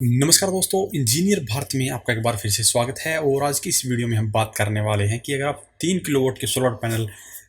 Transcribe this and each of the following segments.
नमस्कार दोस्तों, इंजीनियर भारत में आपका एक बार फिर से स्वागत है। और आज की इस वीडियो में हम बात करने वाले हैं कि अगर आप 3 किलोवाट के सोलर पैनल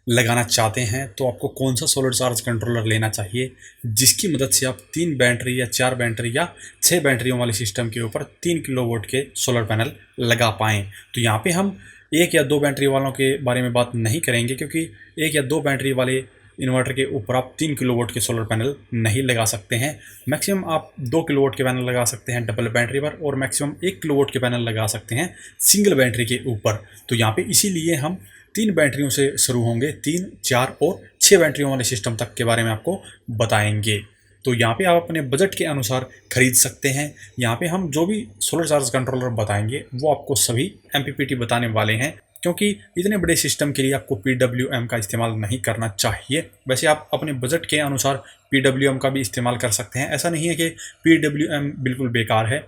लगाना चाहते हैं तो आपको कौन सा सोलर चार्ज कंट्रोलर लेना चाहिए, जिसकी मदद से आप 3 बैटरी या 4 बैटरी या 6 बैटरियों वाले सिस्टम के ऊपर 3 किलोवाट के सोलर पैनल लगा पाएँ। तो यहाँ पे हम 1 या 2 बैटरी वालों के बारे में बात नहीं करेंगे, क्योंकि 1 या 2 बैटरी वाले इन्वर्टर के ऊपर आप 3 किलोवाट के सोलर पैनल नहीं लगा सकते हैं। मैक्सिमम आप 2 किलोवाट के पैनल लगा सकते हैं डबल बैटरी पर, और मैक्सिमम 1 किलोवाट के पैनल लगा सकते हैं सिंगल बैटरी के ऊपर। तो यहाँ पे इसीलिए हम 3 बैटरियों से शुरू होंगे, 3, 4 और 6 बैटरियों वाले सिस्टम तक के बारे में आपको बताएंगे। तो यहाँ पे आप अपने बजट के अनुसार खरीद सकते हैं। यहाँ पे हम जो भी सोलर चार्ज कंट्रोलर बताएंगे वो आपको सभी MPPT बताने वाले हैं, क्योंकि इतने बड़े सिस्टम के लिए आपको PWM का इस्तेमाल नहीं करना चाहिए। वैसे आप अपने बजट के अनुसार PWM का भी इस्तेमाल कर सकते हैं। ऐसा नहीं है कि PWM बिल्कुल बेकार है,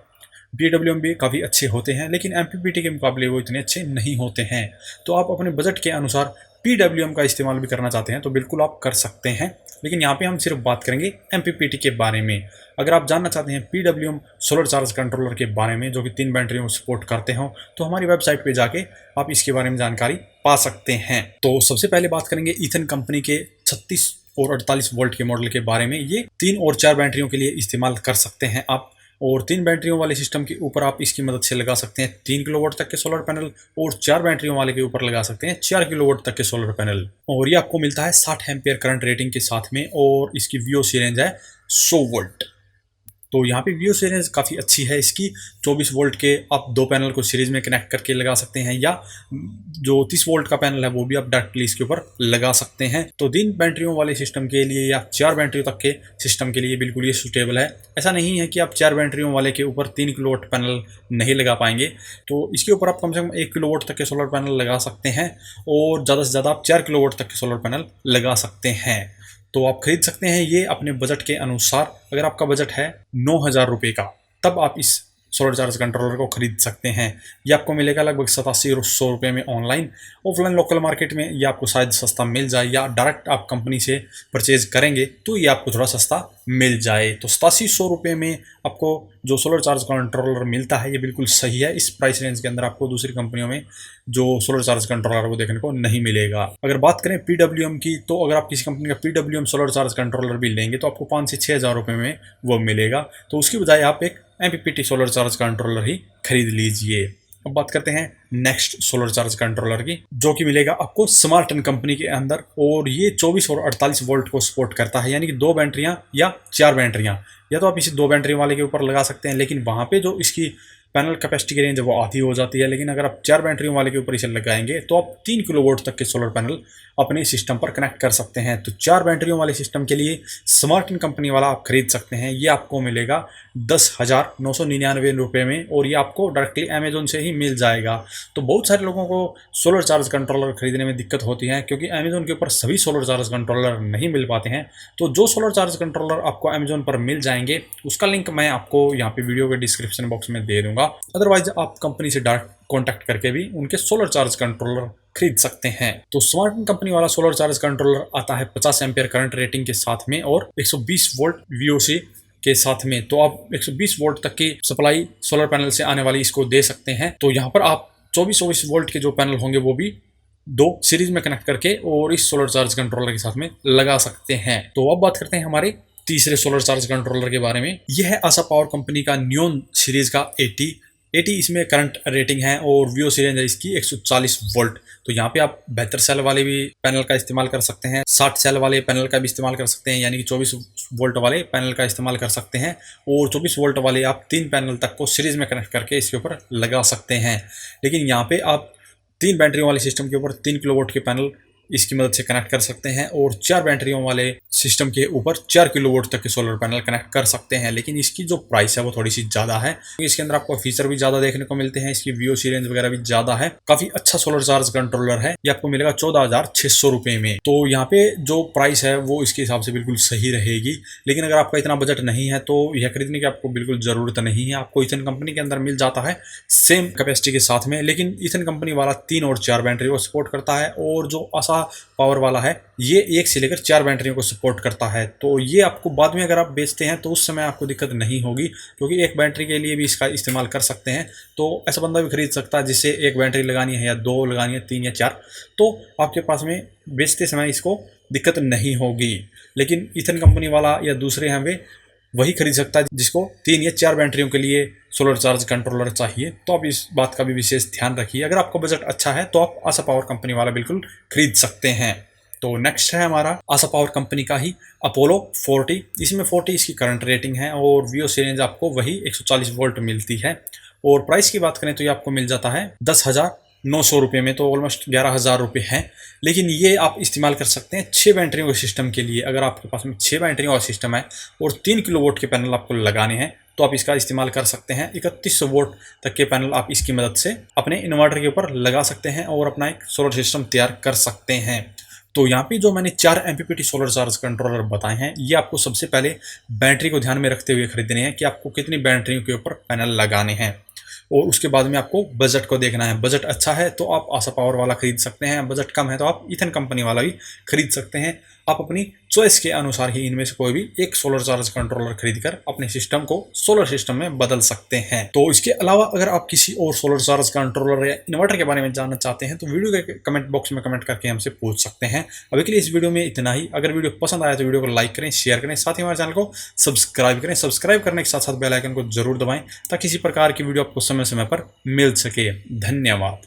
PWM भी काफ़ी अच्छे होते हैं, लेकिन MPPT के मुकाबले वो इतने अच्छे नहीं होते हैं। तो आप अपने बजट के अनुसार PWM का इस्तेमाल भी करना चाहते हैं तो बिल्कुल आप कर सकते हैं, लेकिन यहाँ पे हम सिर्फ बात करेंगे MPPT के बारे में। अगर आप जानना चाहते हैं PWM सोलर चार्ज कंट्रोलर के बारे में, जो कि 3 बैटरियों को सपोर्ट करते हो, तो हमारी वेबसाइट पे जाके आप इसके बारे में जानकारी पा सकते हैं। तो सबसे पहले बात करेंगे ईथन कंपनी के 36 और 48 वोल्ट के मॉडल के बारे में। ये 3 और 4 बैटरियों के लिए इस्तेमाल कर सकते हैं आप, और 3 बैटरियों वाले सिस्टम के ऊपर आप इसकी मदद से लगा सकते हैं 3 किलोवाट तक के सोलर पैनल, और 4 बैटरियों वाले के ऊपर लगा सकते हैं 4 किलोवाट तक के सोलर पैनल। और ये आपको मिलता है 60 एम्पियर करंट रेटिंग के साथ में, और इसकी VOC रेंज है 100 वोल्ट। तो यहाँ पे VOC रेंज काफ़ी अच्छी है इसकी। 24 वोल्ट के आप 2 पैनल को सीरीज में कनेक्ट करके लगा सकते हैं, या जो 30 वोल्ट का पैनल है वो भी आप डायरेक्टली इसके ऊपर लगा सकते हैं। तो 3 बैटरियों वाले सिस्टम के लिए या 4 बैटरियों तक के सिस्टम के लिए बिल्कुल ये सूटेबल है। ऐसा नहीं है कि आप 4 बैटरियों वाले के ऊपर 3 किलोवाट पैनल नहीं लगा पाएंगे। तो इसके ऊपर आप कम से कम 1 किलोवाट तक के सोलर पैनल लगा सकते हैं, और ज़्यादा से ज़्यादा आप 4 किलोवाट तक के सोलर पैनल लगा सकते हैं। तो आप खरीद सकते हैं ये अपने बजट के अनुसार। अगर आपका बजट है 9,000 रुपये का, तब आप इस सोलर चार्ज कंट्रोलर को खरीद सकते हैं। ये आपको मिलेगा लगभग 87 और 100 रुपये में ऑनलाइन। ऑफलाइन लोकल मार्केट में ये आपको शायद सस्ता मिल जाए, या डायरेक्ट आप कंपनी से परचेज करेंगे तो ये आपको थोड़ा सस्ता मिल जाए। तो 87-100 रुपये में आपको जो सोलर चार्ज कंट्रोलर मिलता है ये बिल्कुल सही है। इस प्राइस रेंज के अंदर आपको दूसरी कंपनियों में जो सोलर चार्ज कंट्रोलर वो देखने को नहीं मिलेगा। अगर बात करें PWM की, तो अगर आप किसी कंपनी का PWM सोलर चार्ज कंट्रोलर भी लेंगे तो आपको 5 से 6,000 रुपये में वो मिलेगा। तो उसकी बजाय आप एक MPPT सोलर चार्ज कंट्रोलर ही खरीद लीजिए। अब बात करते हैं नेक्स्ट सोलर चार्ज कंट्रोलर की, जो कि मिलेगा आपको स्मार्टन कंपनी के अंदर, और ये 24 और 48 वोल्ट को सपोर्ट करता है। यानी कि 2 बैटरियां या 4 बैटरियां, या तो आप इसे 2 बैटरी वाले के ऊपर लगा सकते हैं, लेकिन वहाँ पे जो इसकी पैनल कैपेसिटी की रेंज वो आधी हो जाती है। लेकिन अगर आप 4 बैटरियों वाले के ऊपर इसे लगाएंगे तो आप 3 किलोवाट तक के सोलर पैनल अपने सिस्टम पर कनेक्ट कर सकते हैं। तो 4 बैटरियों वाले सिस्टम के लिए स्मार्टन कंपनी वाला आप खरीद सकते हैं। ये आपको मिलेगा 10,999 रुपये में, और ये आपको डायरेक्टली अमेजोन से ही मिल जाएगा। तो बहुत सारे लोगों को सोलर चार्ज कंट्रोलर खरीदने में दिक्कत होती है, क्योंकि अमेजोन के ऊपर सभी सोलर चार्ज कंट्रोलर नहीं मिल पाते हैं। तो जो सोलर चार्ज कंट्रोलर आपको अमेजोन पर मिल जाएंगे उसका लिंक मैं आपको यहाँ पे वीडियो के डिस्क्रिप्शन बॉक्स में दे दूंगा। अदरवाइज आप कंपनी से डायरेक्ट कॉन्टैक्ट करके भी उनके सोलर चार्ज कंट्रोलर खरीद सकते हैं। तो स्मार्टन कंपनी वाला सोलर चार्ज कंट्रोलर आता है 50 एम्पियर करंट रेटिंग के साथ में, और 120 वोल्ट VOC के साथ में। तो आप 120 वोल्ट तक की सप्लाई सोलर पैनल से आने वाली इसको दे सकते हैं। तो यहाँ पर आप 24 वोल्ट के जो पैनल होंगे वो भी 2 सीरीज में कनेक्ट करके और इस सोलर चार्ज कंट्रोलर के साथ में लगा सकते हैं। तो अब बात करते हैं हमारे तीसरे सोलर चार्ज कंट्रोलर के बारे में। यह है आशा पावर कंपनी का नियोन सीरीज का 80 इसमें करंट रेटिंग है, और VOC रेंज है इसकी 140 वोल्ट। तो यहाँ पे आप बेहतर सेल वाले भी पैनल का इस्तेमाल कर सकते हैं, 60 सेल वाले पैनल का भी इस्तेमाल कर सकते हैं, यानी कि 24 वोल्ट वाले पैनल का इस्तेमाल कर सकते हैं, और 24 वोल्ट वाले आप 3 पैनल तक को सीरीज में कनेक्ट करके इसके ऊपर लगा सकते हैं। लेकिन यहाँ पे आप 3 बैटरियों वाले सिस्टम के ऊपर 3 किलोवाट के पैनल इसकी मदद से कनेक्ट कर सकते हैं, और 4 बैटरियों वाले सिस्टम के ऊपर 4 किलोवाट तक के सोलर पैनल कनेक्ट कर सकते हैं। लेकिन इसकी जो प्राइस है वो थोड़ी सी ज़्यादा है। इसके अंदर आपको फीचर भी ज़्यादा देखने को मिलते हैं, इसकी VOC रेंज वगैरह भी ज़्यादा है। काफ़ी अच्छा सोलर चार्ज कंट्रोलर है। ये आपको मिलेगा 14,600 रुपये में। तो यहाँ पे जो प्राइस है वो इसके हिसाब से बिल्कुल सही रहेगी। लेकिन अगर आपका इतना बजट नहीं है तो यह खरीदने की आपको बिल्कुल ज़रूरत नहीं है। आपको ईथन कंपनी के अंदर मिल जाता है सेम कैपेसिटी के साथ में, लेकिन ईथन कंपनी वाला 3 और 4 बैटरी को सपोर्ट करता है, और जो आशा पावर वाला है, ये 1 से लेकर 4 बैटरियों को सपोर्ट करता है। तो ये आपको बाद में अगर आप बेचते हैं तो उस समय आपको दिक्कत नहीं होगी, क्योंकि एक बैटरी के लिए भी इसका इस्तेमाल कर सकते हैं। तो ऐसा बंदा भी खरीद सकता है जिसे 1 बैटरी लगानी है या 2 लगानी है, 3 या 4, तो आपके पास में बेचते समय इसको दिक्कत नहीं होगी। लेकिन ईथन कंपनी वाला या दूसरे हैं वे वही खरीद सकता है जिसको 3 या 4 बैटरियों के लिए सोलर चार्ज कंट्रोलर चाहिए। तो आप इस बात का भी विशेष ध्यान रखिए। अगर आपका बजट अच्छा है तो आप आशा पावर कंपनी वाला बिल्कुल खरीद सकते हैं। तो नेक्स्ट है हमारा आशा पावर कंपनी का ही अपोलो 40। इसमें 40 इसकी करंट रेटिंग है और VOC रेंज आपको वही 140 वोल्ट मिलती है। और प्राइस की बात करें तो ये आपको मिल जाता है 10,900 रुपये में, तो ऑलमोस्ट 11,000 रुपये हैं। लेकिन ये आप इस्तेमाल कर सकते हैं 6 बैटरियों के सिस्टम के लिए। अगर आपके पास में 6 बैटरियों का सिस्टम है और 3 किलोवाट के पैनल आपको लगाने हैं तो आप इसका इस्तेमाल कर सकते हैं। 3100 वोल्ट तक के पैनल आप इसकी मदद से अपने इन्वर्टर के ऊपर लगा सकते हैं और अपना एक सोलर सिस्टम तैयार कर सकते हैं। तो यहाँ पे जो मैंने 4 MPPT सोलर चार्ज कंट्रोलर बताए हैं, ये आपको सबसे पहले बैटरी को ध्यान में रखते हुए खरीदने हैं कि आपको कितनी बैटरियों के ऊपर पैनल लगाने हैं। और उसके बाद में आपको बजट को देखना है। बजट अच्छा है तो आप आशा पावर वाला खरीद सकते हैं, बजट कम है तो आप ईथन कंपनी वाला भी खरीद सकते हैं। आप अपनी चॉइस के अनुसार ही इनमें से कोई भी एक सोलर चार्ज कंट्रोलर खरीदकर अपने सिस्टम को सोलर सिस्टम में बदल सकते हैं। तो इसके अलावा अगर आप किसी और सोलर चार्ज कंट्रोलर या इन्वर्टर के बारे में जानना चाहते हैं तो वीडियो के कमेंट बॉक्स में कमेंट करके हमसे पूछ सकते हैं। अभी के लिए इस वीडियो में इतना ही। अगर वीडियो पसंद आया तो वीडियो को लाइक करें, शेयर करें, साथ ही हमारे चैनल को सब्सक्राइब करें। सब्सक्राइब करने के साथ साथ बेल आइकन को जरूर दबाएं ताकि इसी प्रकार की वीडियो आपको समय समय पर मिल सके। धन्यवाद।